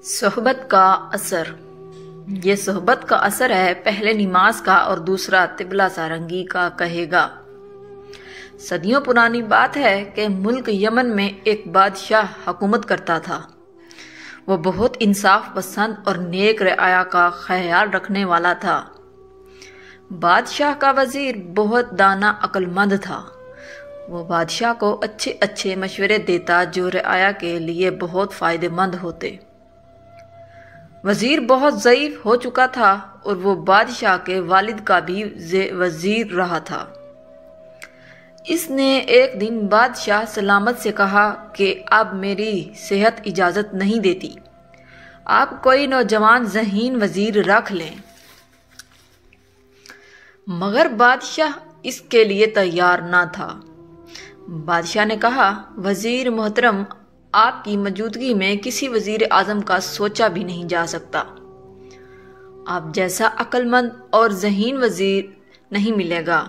صحبت کا اثر۔ یہ صحبت کا اثر ہے، پہلے نماز کا اور دوسرا طبلہ سارنگی کا کہے گا۔ صدیوں پرانی بات ہے کہ ملک یمن میں ایک بادشاہ حکومت کرتا تھا۔ وہ بہت انصاف پسند اور نیک رعایا کا خیال رکھنے والا تھا۔ بادشاہ کا وزیر بہت دانا عقل مند تھا۔ وہ بادشاہ کو اچھے اچھے مشورے دیتا جو رعایا کے لیے بہت فائدہ مند ہوتے۔ وزیر بہت ضعیف ہو چکا تھا اور وہ بادشاہ کے والد کا بھی وزیر رہا تھا۔ اس نے ایک دن بادشاہ سلامت سے کہا کہ اب میری صحت اجازت نہیں دیتی، آپ کوئی نوجوان ذہین وزیر رکھ لیں۔ مگر بادشاہ اس کے لیے تیار نہ تھا۔ بادشاہ نے کہا، وزیر محترم، آپ کی موجودگی میں کسی وزیر اعظم کا سوچا بھی نہیں جا سکتا۔ آپ جیسا عقل مند اور ذہین وزیر نہیں ملے گا۔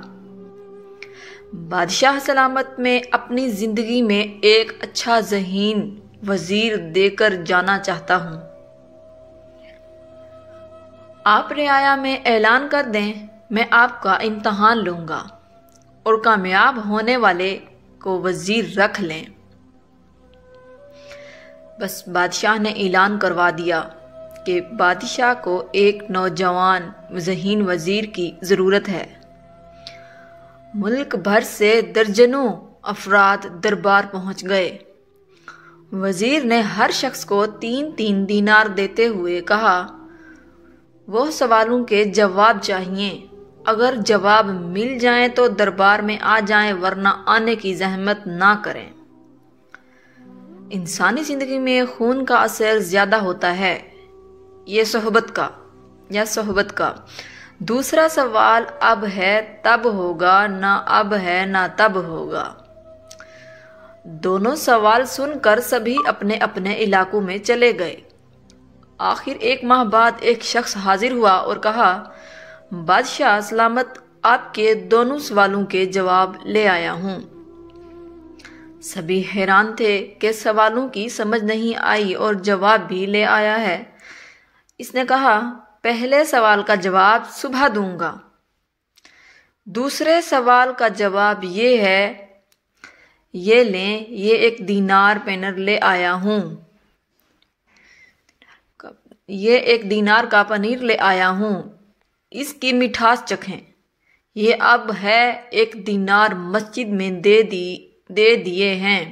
بادشاہ سلامت میں اپنی زندگی میں ایک اچھا ذہین وزیر دے کر جانا چاہتا ہوں۔ آپ رعایا میں اعلان کر دیں، میں آپ کا امتحان لوں گا اور کامیاب ہونے والے کو وزیر رکھ لیں۔ بس بادشاہ نے اعلان کروا دیا کہ بادشاہ کو ایک نوجوان ذہین وزیر کی ضرورت ہے۔ ملک بھر سے درجنوں افراد دربار پہنچ گئے۔ وزیر نے ہر شخص کو 3 دینار دیتے ہوئے کہا، وہ سوالوں کے جواب چاہیے، اگر جواب مل جائیں تو دربار میں آ جائیں ورنہ آنے کی زحمت نہ کریں۔ انسانی زندگی میں خون کا اثر زیادہ ہوتا ہے، یہ صحبت کا۔ دوسرا سوال اب ہے تب ہوگا، نہ اب ہے نہ تب ہوگا۔ دونوں سوال سن کر سبھی اپنے اپنے علاقوں میں چلے گئے۔ آخر 1 ماہ بعد ایک شخص حاضر ہوا اور کہا، بادشاہ سلامت، آپ کے دونوں سوالوں کے جواب لے آیا ہوں۔ سبھی حیران تھے کہ سوالوں کی سمجھ نہیں آئی اور جواب بھی لے آیا ہے۔ اس نے کہا، پہلے سوال کا جواب صبح دوں گا۔ دوسرے سوال کا جواب یہ ہے، یہ لیں، یہ 1 دینار پینر لے آیا ہوں۔ یہ 1 دینار کا پنیر لے آیا ہوں، اس کی مٹھاس چکھیں۔ یہ اب ہے 1 دینار مسجد میں دے دیے ہیں،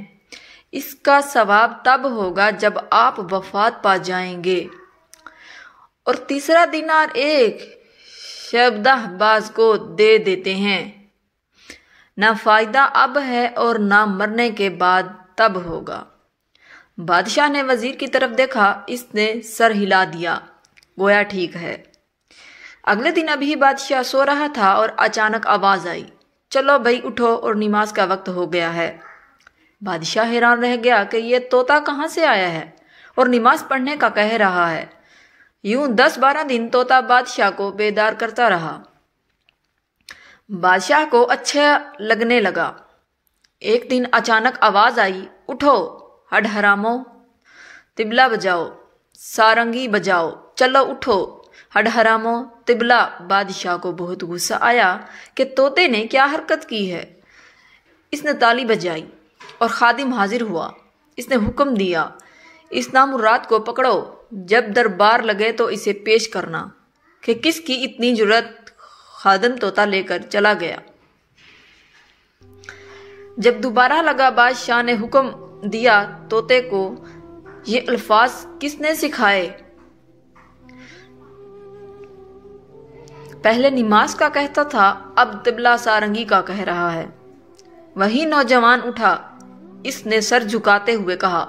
اس کا ثواب تب ہوگا جب آپ وفات پا جائیں گے۔ اور تیسرا دینار ایک شعبدہ باز کو دے دیتے ہیں، نہ فائدہ اب ہے اور نہ مرنے کے بعد تب ہوگا۔ بادشاہ نے وزیر کی طرف دیکھا، اس نے سر ہلا دیا، گویا ٹھیک ہے۔ اگلے دن ابھی بادشاہ سو رہا تھا اور اچانک آواز آئی، چلو بھائی اٹھو اور نماز کا وقت ہو گیا ہے۔ بادشاہ حیران رہ گیا کہ یہ طوطا کہاں سے آیا ہے اور نماز پڑھنے کا کہہ رہا ہے۔ یوں 10-12 دن طوطا بادشاہ کو بیدار کرتا رہا۔ بادشاہ کو اچھا لگنے لگا۔ ایک دن اچانک آواز آئی، اٹھو ہڈ حرامو، طبلہ بجاؤ، سارنگی بجاؤ، چلو اٹھو ہڈ حرامو، طبلہ۔ بادشاہ کو بہت غصہ آیا کہ طوطے نے کیا حرکت کی ہے۔ اس نے تالی بجائی اور خادم حاضر ہوا۔ اس نے حکم دیا، اس نامراد کو پکڑو، جب دربار لگے تو اسے پیش کرنا۔ کہ کس کی اتنی جرأت؟ خادم طوطا لے کر چلا گیا۔ جب دوبارہ لگا، بادشاہ نے حکم دیا طوطے کو، یہ الفاظ کس نے سکھائے؟ پہلے نماز کا کہتا تھا، اب طبلہ سارنگی کا کہہ رہا ہے۔ وہی نوجوان اٹھا، اس نے سر جھکاتے ہوئے کہا،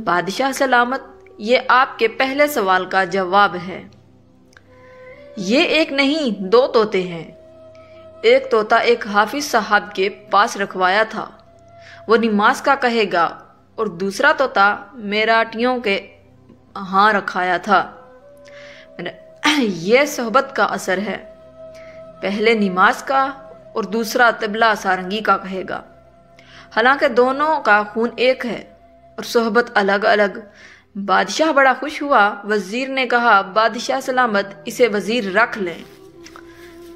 بادشاہ سلامت، یہ آپ کے پہلے سوال کا جواب ہے۔ یہ 1 نہیں 2 طوطے ہیں۔ ایک طوطا ایک حافظ صاحب کے پاس رکھوایا تھا، وہ نماز کا کہے گا، اور دوسرا طوطا میراٹیوں کے ہاں رکھایا تھا۔ یہ صحبت کا اثر ہے، پہلے نماز کا اور دوسرا طبلہ سارنگی کا کہے گا۔ حالانکہ دونوں کا خون ایک ہے اور صحبت الگ الگ، بادشاہ بڑا خوش ہوا۔ وزیر نے کہا بادشاہ سلامت، اسے وزیر رکھ لیں،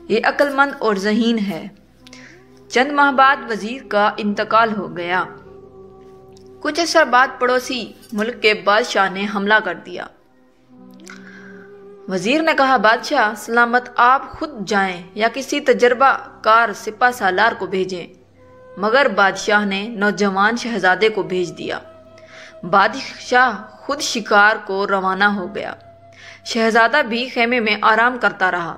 یہ عقل مند اور ذہین ہے۔ چند ماہ بعد وزیر کا انتقال ہو گیا۔ کچھ عرصہ بعد پڑوسی ملک کے بادشاہ نے حملہ کر دیا۔ وزیر نے کہا بادشاہ سلامت، آپ خود جائیں یا کسی تجربہ کار سپہ سالار کو بھیجیں، مگر بادشاہ نے نوجوان شہزادے کو بھیج دیا۔ بادشاہ خود شکار کو روانہ ہو گیا۔ شہزادہ بھی خیمے میں آرام کرتا رہا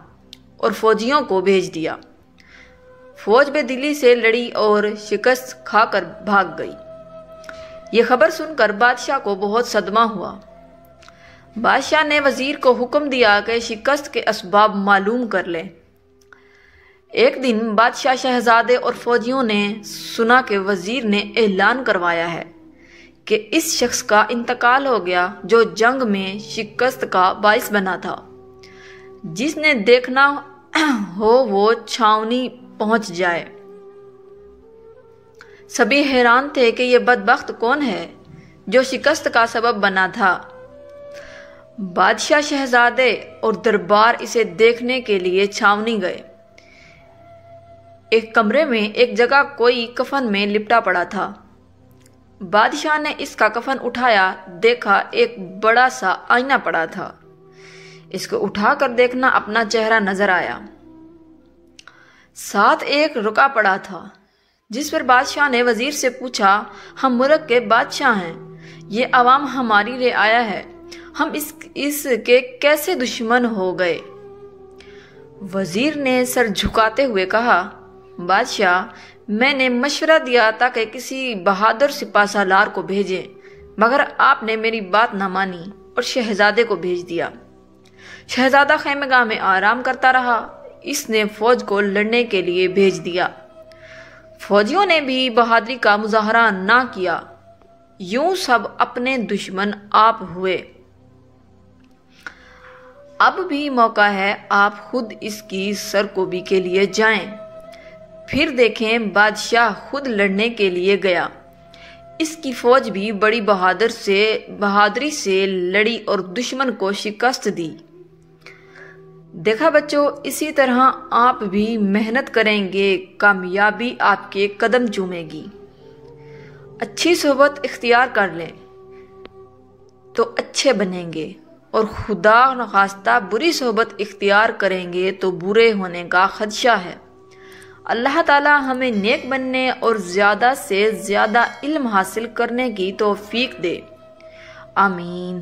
اور فوجیوں کو بھیج دیا۔ فوج بے دلی سے لڑی اور شکست کھا کر بھاگ گئی۔ یہ خبر سن کر بادشاہ کو بہت صدمہ ہوا۔ بادشاہ نے وزیر کو حکم دیا کہ شکست کے اسباب معلوم کر لے۔ ایک دن بادشاہ شہزادے اور فوجیوں نے سنا کہ وزیر نے اعلان کروایا ہے کہ اس شخص کا انتقال ہو گیا جو جنگ میں شکست کا باعث بنا تھا۔ جس نے دیکھنا ہو وہ چھاؤنی پہنچ جائے۔ سبھی حیران تھے کہ یہ بدبخت کون ہے جو شکست کا سبب بنا تھا۔ بادشاہ شہزادے اور دربار اسے دیکھنے کے لیے چھاؤنی گئے۔ ایک کمرے میں ایک جگہ کوئی کفن میں لپٹا پڑا تھا۔ بادشاہ نے اس کا کفن اٹھایا، دیکھا ایک بڑا سا آئینہ پڑا تھا۔ اس کو اٹھا کر دیکھنا، اپنا چہرہ نظر آیا۔ ساتھ ایک رکا پڑا تھا، جس پر بادشاہ نے وزیر سے پوچھا ہم ملک کے بادشاہ ہیں، یہ عوام ہماری لیے آیا ہے، ہم اس کے کیسے دشمن ہو گئے؟ وزیر نے سر جھکاتے ہوئے کہا بادشاہ، میں نے مشورہ دیا تھا کہ کسی بہادر سپہ سالار کو بھیجیں، مگر آپ نے میری بات نہ مانی اور شہزادے کو بھیج دیا۔ شہزادہ خیمہ گاہ میں آرام کرتا رہا۔ اس نے فوج کو لڑنے کے لیے بھیج دیا۔ فوجیوں نے بھی بہادری کا مظاہرہ نہ کیا، یوں سب اپنے دشمن آپ ہوئے۔ اب بھی موقع ہے، آپ خود اس کی سرکوبی کے لیے جائیں۔ پھر دیکھیں بادشاہ خود لڑنے کے لیے گیا۔ اس کی فوج بھی بڑی بہادری سے لڑی اور دشمن کو شکست دی۔ دیکھا بچوں، اسی طرح آپ بھی محنت کریں گے، کامیابی آپ کے قدم چومے گی۔ اچھی صحبت اختیار کر لیں تو اچھے بنیں گے، اور خدا نخواستہ بری صحبت اختیار کریں گے تو برے ہونے کا خدشہ ہے۔ اللہ تعالی ہمیں نیک بننے اور زیادہ سے زیادہ علم حاصل کرنے کی توفیق دے، آمین۔